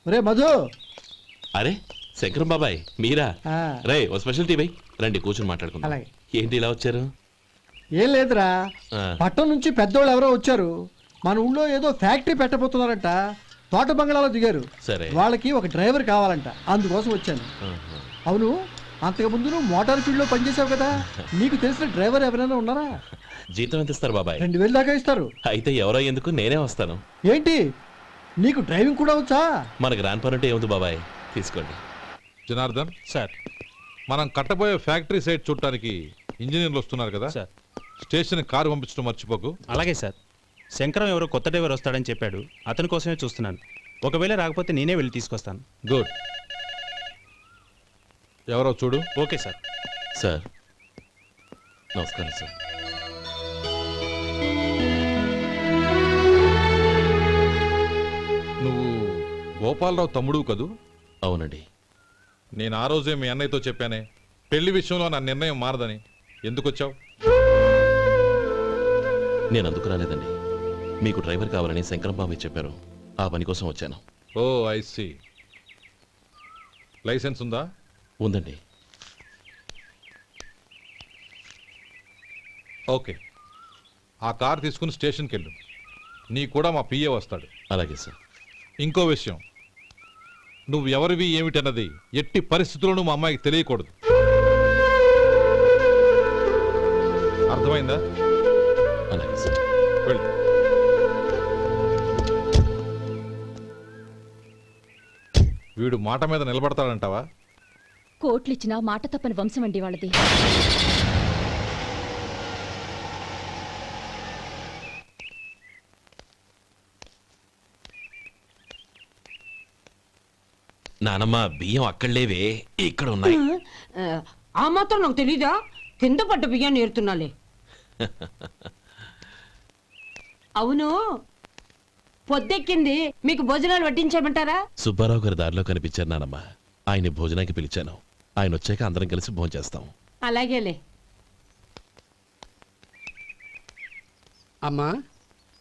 రే మధు. అరే శంకరం బాబాయ్ మీరా? ఆ, రే ఓ స్పెషల్ టీ బై రండి కూర్చొని మాట్లాడుకుందాం. అలాగే. ఏంటి ఇలా వచ్చారు? ఏం లేదురా, ఆ, పట్టణం నుంచి పెద్దోళ్ళు ఎవరో వచ్చారు. మన ఊళ్ళో ఏదో ఫ్యాక్టరీ పెట్టబోతున్నారంట. తోట బంగ్లాలో దిగారు. సరే. వాళ్ళకి ఒక డ్రైవర్ కావాలంట, అందుకోసం వచ్చాను. ఆహా. అవును, అంతకు ముందు నువ్వు మోటార్ ఫీల్డ్ లో పనిచేసావు కదా, నీకు తెలిసిన డ్రైవర్ ఎవరైనా ఉన్నారా? జీతం ఎంత ఇస్తారు బాబాయ్? 2000 దాకా ఇస్తారు. అయితే ఎవరో ఎందుకు, నేనే వస్తాను. ఏంటి, నీకు డ్రైవింగ్ కూడా వచ్చా? మనకు రాని పని అంటే ఏముంది బాబాయ్, తీసుకోండి. జనార్దన్ సార్. మనం కట్టబోయే ఫ్యాక్టరీ సైట్ చూడటానికి ఇంజనీర్లు వస్తున్నారు కదా సార్. స్టేషన్ కారు పంపించడం మర్చిపోకు. అలాగే సార్. శంకరం ఎవరో కొత్త డ్రైవర్ వస్తాడని చెప్పాడు, అతని కోసమే చూస్తున్నాను. ఒకవేళ రాకపోతే నేనే వెళ్ళి తీసుకొస్తాను. గుడ్. ఎవరో చూడు. Okay sir. సార్ నమస్కారం సార్. నువ్వు గోపాలరావు తమ్ముడు కదూ? అవునండి. నేను ఆ రోజే మీ అన్నయ్యతో చెప్పానే, పెళ్లి విషయంలో నా నిర్ణయం మారదని. ఎందుకు వచ్చావు? నేను అందుకు రాలేదండి, మీకు డ్రైవర్ కావాలని శంకరం బాబాయ్ చెప్పారు, ఆ పని కోసం వచ్చాను. ఓ ఐ సీ. లైసెన్స్ ఉందా? ఉందండి. ఓకే, ఆ కార్ తీసుకుని స్టేషన్కి వెళ్ళు. నీ కూడా మా పిఏ వస్తాడు. అలాగే సార్. ఇంకో విషయం, నువ్వు ఎవరివి ఏమిటన్నది ఎట్టి పరిస్థితుల్లోనూ మా అమ్మాయికి తెలియకూడదు. అర్థమైందా? అలాగే సార్. వెళ్ళు. వీడు మాట మీద నిలబడతాడంటావా? కోట్లిచ్చినా మాట తప్పని వంశం అండి వాళ్ళది. నానమ్మ బియ్యం అక్కడలేవే, ఇక్కడ ఉన్నాయి. ఆ మాత్రం నాకు తెలీదా? కింద పడ్డ బియ్యాన్ని ఏరుతున్నాలే. అవును, పొద్దెక్కింది, మీకు భోజనాలు వడ్డించమంటారా? సుబ్బారావు గారి దారిలో కనిపించారు నానమ్మ, ఆయన భోజనానికి పిలిచాను. ఆయన వచ్చాక అందరం కలిసి భోజనం చేస్తాం. అలాగేలే. అమ్మా,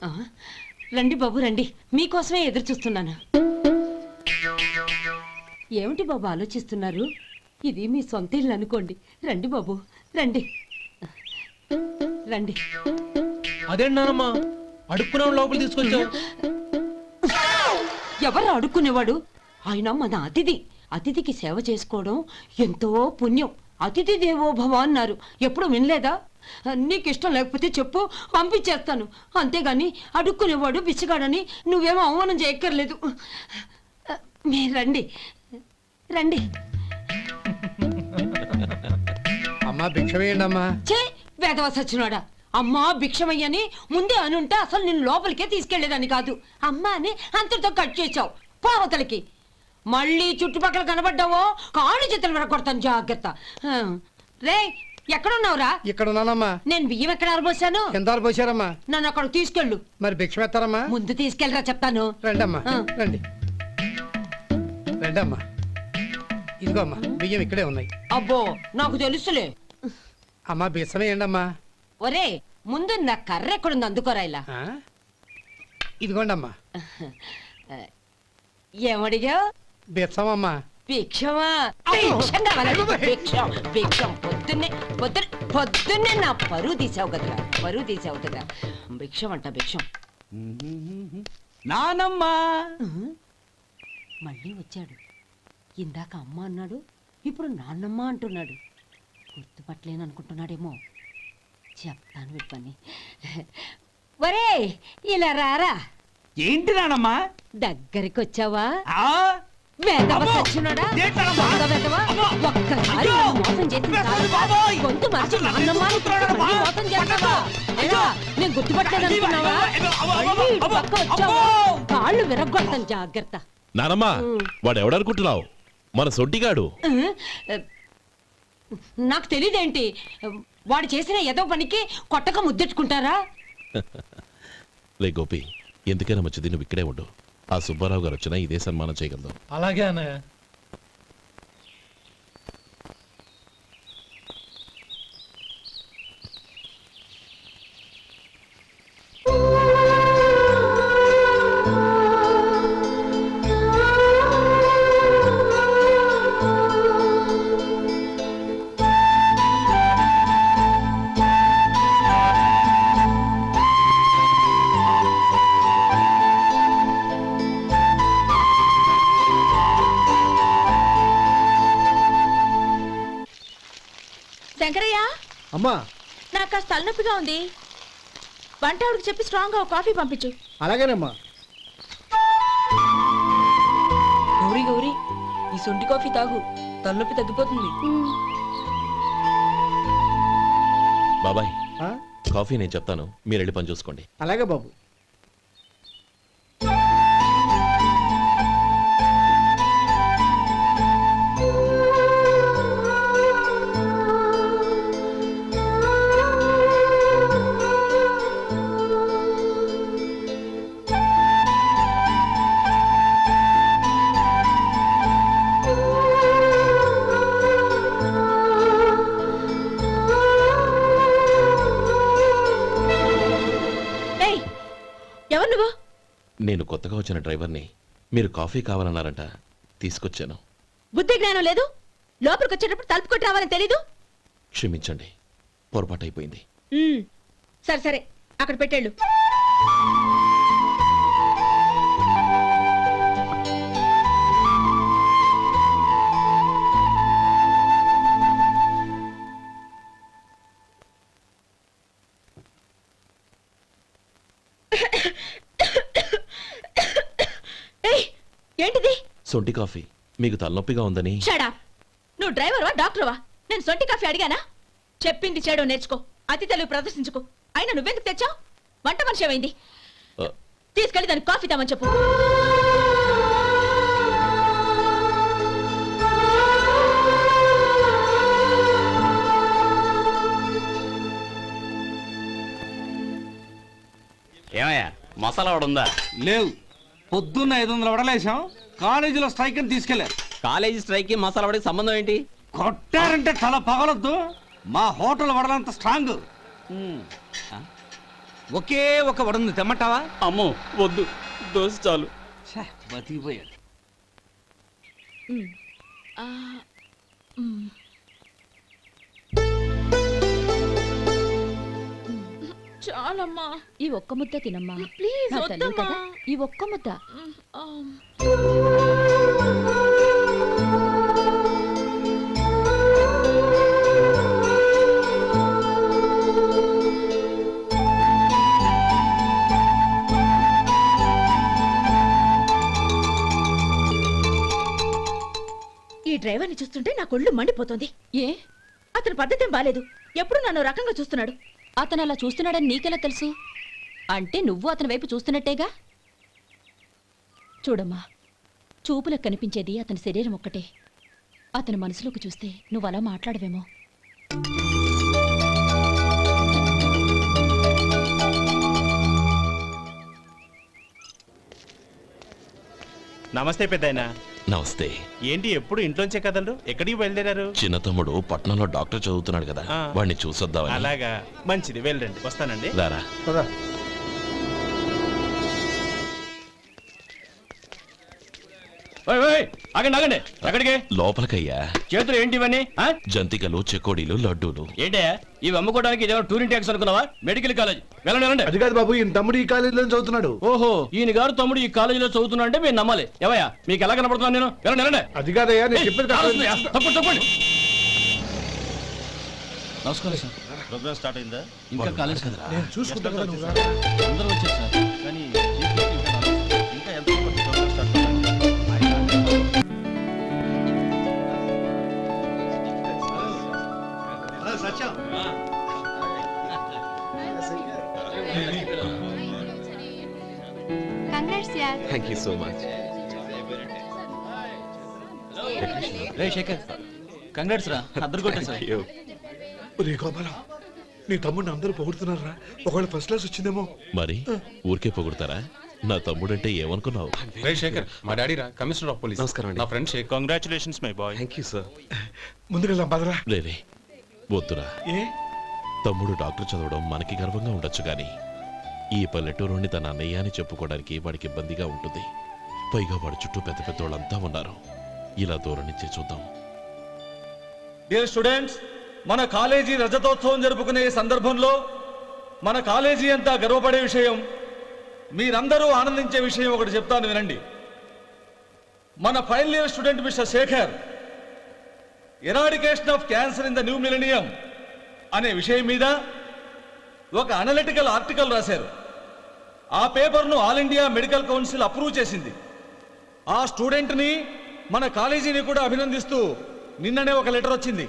ఆ, రండి బాబు రండి, మీకోసమే ఎదురు చూస్తున్నాను. ఏమిటి బాబు ఆలోచిస్తున్నారు? ఇది మీ సొంత ఇల్లు అనుకోండి. రండి బాబు రండి రండి. అదేంటి నానమ్మా, అడుక్కునే లోపల తీసుకొచ్చావు? ఎవరు అడుక్కునేవాడు? ఆయన మన అతిథి. అతిథికి సేవ చేసుకోవడం ఎంతో పుణ్యం. అతిథి దేవో భవ అన్నారు, ఎప్పుడు వినలేదా? నీకు ఇష్టం లేకపోతే చెప్పు, పంపించేస్తాను. అంతేగాని అడుక్కునేవాడు బిచ్చగాడని నువ్వేమో అవమానం చేయక్కర్లేదు. మీరు రండి రండి. అమ్మా భిక్ష వేయండి అమ్మా. చే వేదవ సచ్చినోడా, అమ్మా భిక్షమయ్యని ముందే అనుంటే అసలు నిన్ను లోపలికే తీసుకెళ్లేదని కాదు. అమ్మ అని అంతటితో కట్ చేసావు. పావతలకి మళ్ళీ చుట్టుపక్కల కనబడ్డావో కాళ్ళు చేతులు విరగొడతాను, జాగ్రత్త. రే ఎక్కడున్నావురా? ఇక్కడ ఉన్నానమ్మా. నేను బియ్యం ఎక్కడ ఆరబోసాను? ఎంత పోసారమ్మా? నన్ను అక్కడ తీసుకెళ్ళు. మరి భిక్ష పెడతారమ్మా? ముందు తీసుకెళ్ళరా చెప్తాను. రండమ్మా, ఆ. రండి రండమ్మా. ఇదిగో అమ్మా, బియ్యం ఇక్కడే ఉన్నాయి. అబ్బో నాకు తెలుసులే. అమ్మా బిచ్చం వేయండి అమ్మా. ఒరే ముందు నా కర్ర ఎక్కడుంది, అందుకోరా ఇలా. ఆ? ఇదిగోండి అమ్మా. ఏమడిగా? బిచ్చమమ్మా. భిక్షమా? భిక్షం కావాలండి, భిక్షం భిక్షం. పొద్దున్నే నా పరువు తీసావు కదరా, పరువు తీసావు కదా. భిక్షం అంట భిక్షం. నానమ్మా మళ్ళీ వచ్చాడు. ఇందాక అమ్మ అన్నాడు, ఇప్పుడు నాన్నమ్మ అంటున్నాడు. గుర్తుపట్టలేను అనుకుంటున్నాడేమో. చెప్తాను వీడి పని. ఒరే ఇలా రారా. ఏంటి నానమ్మా? దగ్గరికి వచ్చావా? ఆ? వేదవ అమ్మో! సచ్చినోడా, ఏంటమ్మా? దొంగ వేదవ. అమ్మో! ఒక్కసారి అయ్యో! నన్ను మోసం చేసింది చాలు. బాబోయ్! గొంతు మార్చి అసలు నాన్నమ్మ అని నన్ను మళ్ళీ మోసం చేస్తావా? అయ్యో! ఏరా, నేను గుర్తుపట్టలేదు అనుకున్నావా? మళ్ళీ ఇటు పక్క వచ్చావా? కాళ్ళు విరగొడతాను, జాగ్రత్త. నానమ్మ వాడు ఎవడనుకుంటున్నావు? మన సొంటిగాడు. నాకు తెలియదేంటి, వాడు చేసిన ఏదో పనికి కొట్టక ముద్దెట్టుకుంటారా? లే గోపి, ఎందుకైనా మంచిది నువ్వు ఇక్కడే ఉండు. ఆ సుబ్బారావు గారు వచ్చినా ఇదే సన్మానం చేయగలదు. అలాగే అన్నయ్య. అమ్మా నాకు కాస్త తలనొప్పిగా ఉంది. వంట ఆవిడకి చెప్పి స్ట్రాంగ్గా ఒక కాఫీ పంపించు. అలాగేనమ్మా. గౌరీ గౌరీ, ఈ సొంటి కాఫీ తాగు, తలనొప్పి తగ్గిపోతుంది. బాబాయ్ ఆ? కాఫీ నేను చెప్తాను, మీరు వెళ్ళి పని చూసుకోండి. అలాగే బాబు. ఏయ్, ఎవరు నువ్వు? నేను కొత్తగా వచ్చిన డ్రైవర్ని. మీరు కాఫీ కావాలన్నారంట, తీసుకొచ్చాను. బుద్ధి జ్ఞానం లేదు. లోపలికి వచ్చేటప్పుడు తలుపు కొట్టి రావాలని తెలీదు. క్షమించండి, పొరపాటు అయిపోయింది. సరే సరే, అక్కడ పెట్టేళ్ళు. ఏయ్, ఏంటిది? సొంటి కాఫీ. మీకు తలనొప్పిగా ఉందని. షడా, నువ్వు డ్రైవర్వా డాక్టర్వా? నేను సొంటి కాఫీ అడిగానా? చెప్పింది చేయడం నేర్చుకో, అతి తెలివి ప్రదర్శించుకో. అయినా నువ్వెందుకు తెచ్చావు? వంట మనిషి ఏమైంది? ఆ, తీసుకెళ్ళి దానికి కాఫీ తామని చెప్పు. ఏమయ్యా మసాలా వడ ఉందా? లేవు. పొద్దున్న 500 వడలేసాం, కాలేజీలో స్ట్రైక్ అని తీసుకెళ్లారు. కాలేజీ స్ట్రైక్ కి మసాలా వడకి సంబంధం ఏంటి? కొట్టారంటే తల పగలొద్దు. మా హోటల్ వడలంత స్ట్రాంగ్. ఒకే ఒక వడ ఉంది, తెమ్మంటావా? అమ్మో వద్దు, దోశ చాలు. బతికిపోయాడు. చాలమ్మా, ఈ ఒక్క ముద్ద తినమ్మా. ప్లీజ్ నా తల్లి వద్దమ్మా. కదా, ఈ ఒక్క ముద్ద. ఈ డ్రైవర్ని చూస్తుంటే నా కొళ్ళు మండిపోతుంది. ఏ, అతని పద్ధతి బాలేదు. ఎప్పుడు నన్ను రకంగా చూస్తున్నాడు. అతను అలా చూస్తున్నాడని నీకెలా తెలుసు? అంటే నువ్వు అతని వైపు చూస్తున్నట్టేగా. చూడమ్మా, చూపులకు కనిపించేది అతని శరీరం ఒక్కటే. అతని మనసులోకి చూస్తే నువ్వు అలా మాట్లాడవేమో. నమస్తే పెద్దాయనా. నమస్తే. ఏంటి ఎప్పుడు ఇంట్లోంచే కదలరు? ఎక్కడికి బయలుదేరారు? చిన్న తమ్ముడు పట్నంలో డాక్టర్ చదువుతున్నాడు కదా, ఆ. వాడిని చూసొద్దామని. అలాగా, మంచిది, వెళ్ళండి. వస్తానండి. రారా. పదా. ఆగండి ఆగండి, ఎక్కడికి? లోపలికయ్యా. చేతులు ఏంటి ఇవన్నీ? జంతికలు, చెకోడీలు, లడ్డూలు. ఏంటయ్యా ఇవి అమ్ముకోవడానికి ఇదేమో టూరింగ్ ట్యాక్స్ అనుకున్నావా? Medical college. వెళ్ళండి వెళ్ళండి. అది కాదు బాబు, ఈయన తమ్ముడు ఈ కాలేజీలో చదువుతున్నాడు. ఓహో, ఈయన గారు తమ్ముడు ఈ కాలేజీలో చదువుతున్నా అంటే మీరు నమ్మాలి. ఏవయ్యా మీకు ఎలా కనపడుతున్నాను నేను? వెళ్ళండి వెళ్ళండి. అది కాదయ్యా, నేను చెప్పేది కాదు. తప్పండి తప్పండి. నమస్కారం సార్. ప్రోగ్రామ్ స్టార్ట్ అయిందా? ఇంకా కాలేజ్ కదా. నేను చూసుకుంటాను కదా, నువ్వు రా. అందరూ వచ్చారు సార్. కానీ ఇంకా ఎంత ప్రోగ్రామ్ స్టార్ట్ అవ్వాలి? Thank you so much. రే శేఖర్, కంగ్రాట్స్ రా, అద్దరు కొట్టేసా. రే గోపాలం, నీ తమ్ముడిని అందరూ పొగుడుతున్నారా? ఒకవేళ ఫస్ట్ క్లాస్ వచ్చిందేమో. మరి ఊరికే పొగుడతారా? నా తమ్ముడంటే ఏమనుకున్నావు? రే శేఖర్, మా డాడీ రా, కమిషనర్ ఆఫ్ పోలీస్. నమస్కారం అండి. నా friend Shekhar. Congratulations my boy. Thank you sir. ముందుకెళ్దాం పదరా. లేదే, వద్దురా. ఏ తమ్ముడు డాక్టర్ చదవడం మనకి గర్వంగా ఉండొచ్చు కానీ ఈ పల్లెటూరుని తన అన్నయ్య అని చెప్పుకోవడానికి వాడికి ఇబ్బందిగా ఉంటుంది. పైగా వాడి చుట్టూ పెద్ద పెద్ద వాళ్ళంతా ఉన్నారు. ఇలా దూరం నుంచే చూద్దాం. డియర్ స్టూడెంట్స్, మన కాలేజీ రజతోత్సవం జరుపుకునే ఈ సందర్భంలో మన కాలేజీ అంతా గర్వపడే విషయం, మీరందరూ ఆనందించే విషయం ఒకటి చెప్తాను వినండి. మన final year student mister Shekhar, eradication of cancer in the new millennium అనే విషయం మీద ఒక అనలిటికల్ ఆర్టికల్ రాశారు. ఆ పేపర్ను all India medical council approve చేసింది. ఆ స్టూడెంట్ని మన కాలేజీని కూడా అభినందిస్తూ నిన్ననే ఒక లెటర్ వచ్చింది.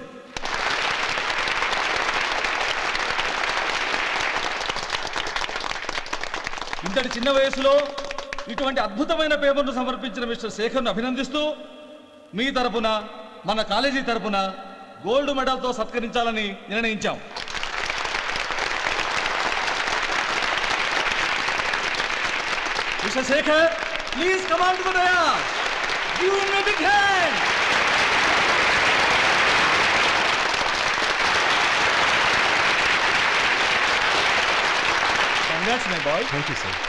ఇంతటి చిన్న వయసులో ఇటువంటి అద్భుతమైన పేపర్ను సమర్పించిన మిస్టర్ శేఖర్ను అభినందిస్తూ మీ తరపున మన కాలేజీ తరపున గోల్డ్ మెడల్తో సత్కరించాలని నిర్ణయించాం. Mister Shekhar, please come on to the dais. Give him a big hand. Congrats my boy. Thank you sir.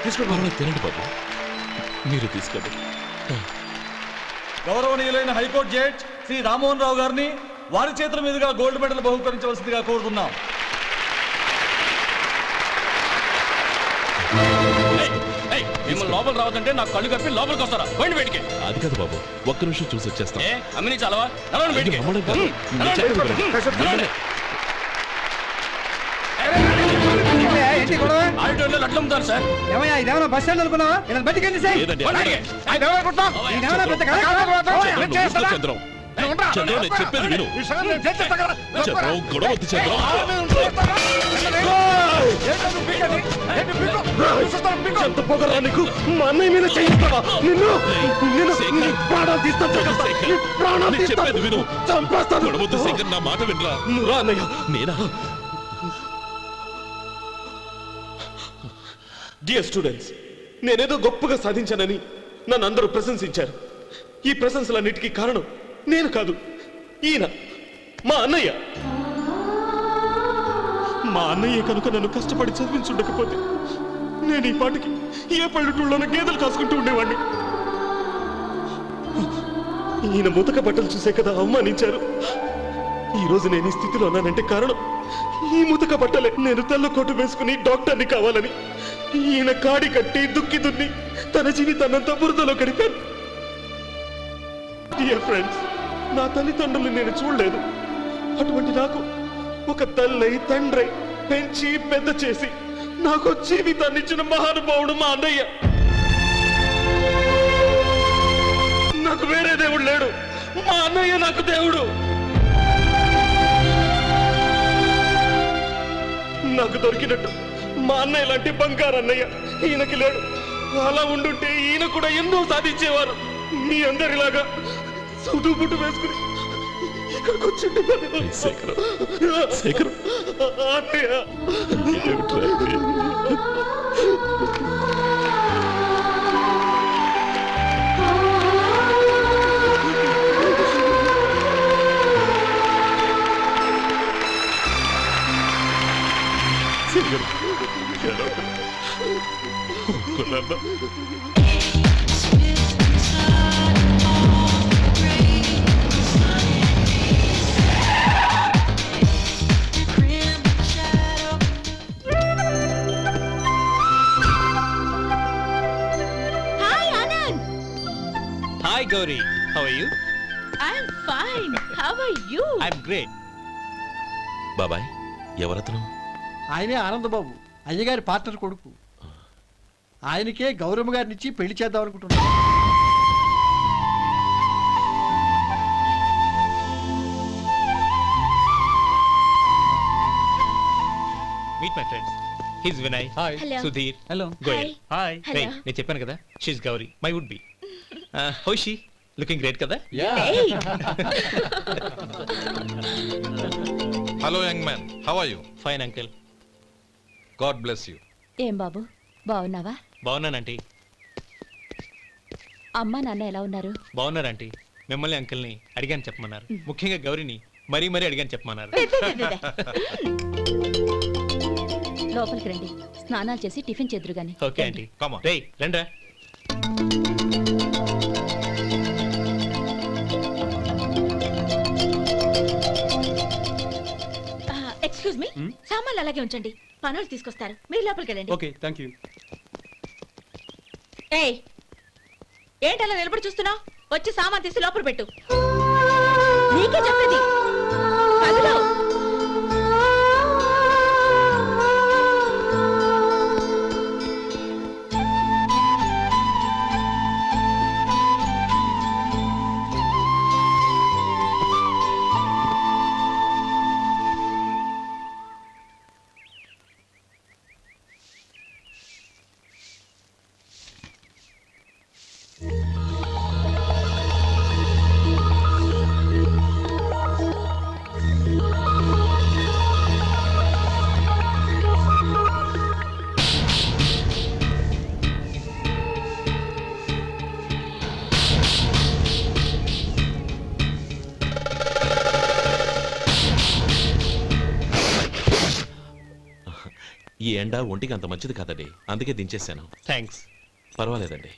తీసుకోండి, తినండి బాబు. మీరు తీసుకోండి. గౌరవనీయులైన హైకోర్టు జడ్జ్ శ్రీ రామ్మోహన్ రావు గారిని వారి చేతుల మీదుగా గోల్డ్ మెడల్ బహుకరించవలసిందిగా కోరుతున్నాం. మిమ్మల్ని లోపల రావద్దంటే నాకు కళ్ళు కప్పి లోపలికి వస్తారా? పోయింది బయటికి. అది కాదు బాబు, ఒక్క నిమిషం చూసి వచ్చేస్తాం. అమ్మిని చాలవా? నడవండి బయటికి. అమ్మడం కాదు. నేను చెప్పేది వినండి. ఆడిటోరియంలో లడ్లు అమ్ముతారు సార్. ఏమయ్యా ఇదేమన్నా బస్ స్టాండ్ అనుకున్నావా? ఇలా బయటికి వెళ్ళి సార్. లేదండి, బయటికి. ఇదేమన్నా పెద్ద కళ? చంద్రం, చంద్రం, నేను చెప్పేది విను. చంద్రం, గొడవ వద్దు చంద్రం. ఎంత పొగరా నీకు? మా అన్నయ్య మీద చేయిస్తావా? నిన్ను నీ ప్రాణాలు తీస్తాను. నీ ప్రాణాలు నేను చెప్పేది విను. చంపేస్తాను. గొడవ వద్దు శేఖర్, నా మాట వినరా. నువ్వు రా అన్నయ్య. నేనా? డియర్ స్టూడెంట్స్, నేనేదో గొప్పగా సాధించానని నన్ను అందరూ ప్రశంసించారు. ఈ ప్రశంసలన్నిటికీ కారణం నేను కాదు, ఈయన మా అన్నయ్య. మా అన్నయ్య కనుక నన్ను కష్టపడి చదివించుండకపోతే నేను ఈ పాటికి ఏ పల్లెటూళ్ళలోనో గేదెలు కాసుకుంటూ ఉండేవాడిని. ఈయన ముతక బట్టలు చూసే కదా అవమానించారు. ఈ రోజు నేను ఈ స్థితిలో ఉన్నానంటే కారణం ఈ ముతక బట్టలే. నేను తెల్ల కోటు వేసుకుని డాక్టర్ని కావాలని ఈయన కాడి కట్టి దుక్కి దున్ని తన జీవితాన్నంతా బురదలో గడిపాను. డియర్ ఫ్రెండ్స్, నా తల్లిదండ్రులు నేను చూడలేదు. అటువంటి నాకు ఒక తల్లై తండ్రై పెంచి పెద్ద చేసి నాకు జీవితాన్ని ఇచ్చిన మహానుభావుడు మా అన్నయ్య. నాకు వేరే దేవుడు లేడు, మా అన్నయ్య నాకు దేవుడు. నాకు దొరికినట్టు మా అన్నయ్య లాంటి బంగారు అన్నయ్య ఈయనకి లేడు. అలా ఉండుంటే ఈయన కూడా ఎన్నో సాధించేవారు. మీ అందరిలాగా సూటు బుట్టు వేసుకుని ఇక్కడికి వచ్చిండే శేఖర్, శేఖర్. అన్నయ్య. ఏమిట్రా ఇది? శేఖర్, ఒక్కడన్నా. Hi Anand. Hi Gauri, how are you? I'm fine. How are you? I'm great. బాబాయ్, ఎవరతను? ఆయనే ఆనందబాబు, అయ్యగారి పార్ట్నర్ కొడుకు. ఆయనకే గౌరమ్మ గారిని ఇచ్చి పెళ్లి చేద్దాం అనుకుంటున్నాను. Meet my friends. His Vinay, Hello. Sudheer, hello. Goyal. Hi. Hello. నేను చెప్పాను కదా, she's Gauri, my would be. How she? Looking great కదా? Hey. Hello young man, how are you? Fine uncle. God bless you. ఏం బాబు బాగున్నావా? బాగున్నానంటీ. అమ్మా నాన్న ఎలా ఉన్నారు? బాగున్నారంటీ. మిమ్మల్ని అంకిల్ని అడిగాను చెప్పమన్నారు. ముఖ్యంగా గౌరీని మరీ మరీ అడిగాను చెప్పమన్నారు. లోపలికి రండి, స్నానాలు చేసి టిఫిన్ చేద్దురు గాని. Okay aunty. Come on. రేయ్ రండ్రా. ఎక్స్క్యూజ్ మీ, సామాన్లు అలాగే ఉంచండి, పనులు తీసుకొస్తారు. మీరు లోపలికి వెళ్ళండి. Okay, thank you. ఏయ్ ఏంటలా నిలబడి చూస్తున్నావు? వచ్చి సామాన్ తీసి లోపల పెట్టు. నీకే చెప్పేది. కదులు. ఈ ఎండ ఒంటికి అంత మంచిది కాదండి, అందుకే దించేశాను. థ్యాంక్స్. పర్వాలేదండి.